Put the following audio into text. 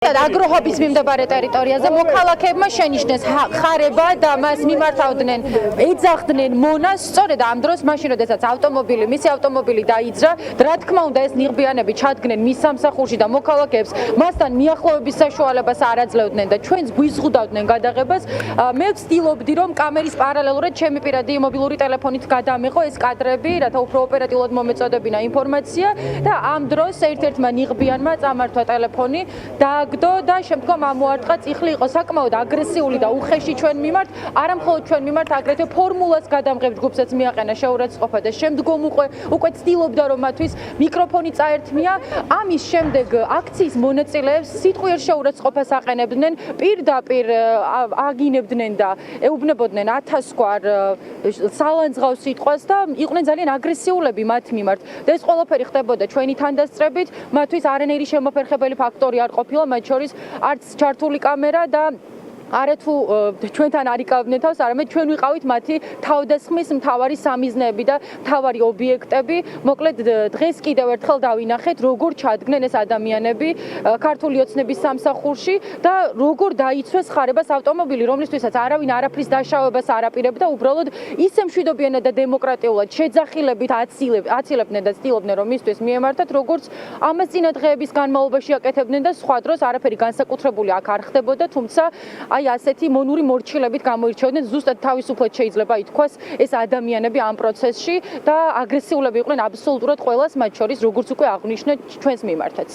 აგროჰობის მიმდებარე ტერიტორიაზე მოქალაქეებმა შენიშნეს ხარება და მას მიმართავდნენ, ეძახდნენ მონას, სწორედ ამ დროს მაშინ როდესაც მისი ავტომობილი დაიძრა, რა თქმა უნდა ეს ნიღბიანები ჩადგნენ მის სამსახურში და მოქალაქეებს მასთან მიახლოების საშუალებას არ აძლევდნენ და ჩვენს გვიზღუდავდნენ გადაღებას. მე ვცდილობდი რომ კამერის პარალელურად ჩემი პირადი მობილური ტელეფონით გადამეღო ეს კადრები, რათა უფრო ოპერატიულად მომეწოდებინა ინფორმაცია და ამ დროს ერთ-ერთმა ნიღბიანმა წამართვა ტელეფონი და და შემდგომ ამოარტყა წიხლი იყო საკმაოდ აგრესიული და უხეში ჩვენ მიმართ, არა მხოლოდ ჩვენ მიმართ, აგრეთვე ფორმულას გადამღებ ჯგუფსაც მიაყენა შეურაცხყოფა და შემდგომ უკვე ცდილობდა რომ მათთვის მიკროფონი წაერთმია. ამის შემდეგ აქციის მონაწილეებს სიტყვიერ შეურაცხყოფას აყენებდნენ, პირდაპირ აგინებდნენ და ეუბნებოდნენ 1000 გვარ სალანძღავ სიტყვას და იყვნენ ძალიან აგრესიულები მათ მიმართ. და ეს ყველაფერი ხდებოდა ჩვენი თანდასწრებით, მათთვის არანაირი შემოფერხებელი ფაქტორი არ ყოფილა, მათ შორის არც ჩართული კამერა და არათუ ჩვენთან არ იკავებდნენ თავს, არამედ ჩვენ ვიყავით მათი თავდასხმის მთავარი სამიზნეები და მთავარი ობიექტები. მოკლედ დღეს კიდევ ერთხელ დავინახეთ, როგორ ჩადგნენ ეს ადამიანები ქართული ოცნების სამსახურში და როგორ დაიცვეს ხარებას ავტომობილი, რომლისთვისაც არავინ არაფრის დაშავებას არ აპირებდა, უბრალოდ ისე მშვიდობიანად და დემოკრატიულად შეძახილებით აცილებდნენ და ცდილობდნენ რომ მისთვის მიემართათ, როგორც ამას წინა დღეების განმავლობაში აკეთებდნენ და სხვა დროს არაფერი განსაკუთრებული აქ არ ხდებოდა, თუმცა ასეთი მონური მორჩილებით გამოირჩეოდნენ, ზუსტად თავისუფლად შეიძლება ითქვას ეს ადამიანები ამ პროცესში და აგრესიულები იყვნენ აბსოლუტურად ყველას, მათ შორის როგორც უკვე აღვნიშნეთ ჩვენს მიმართაც.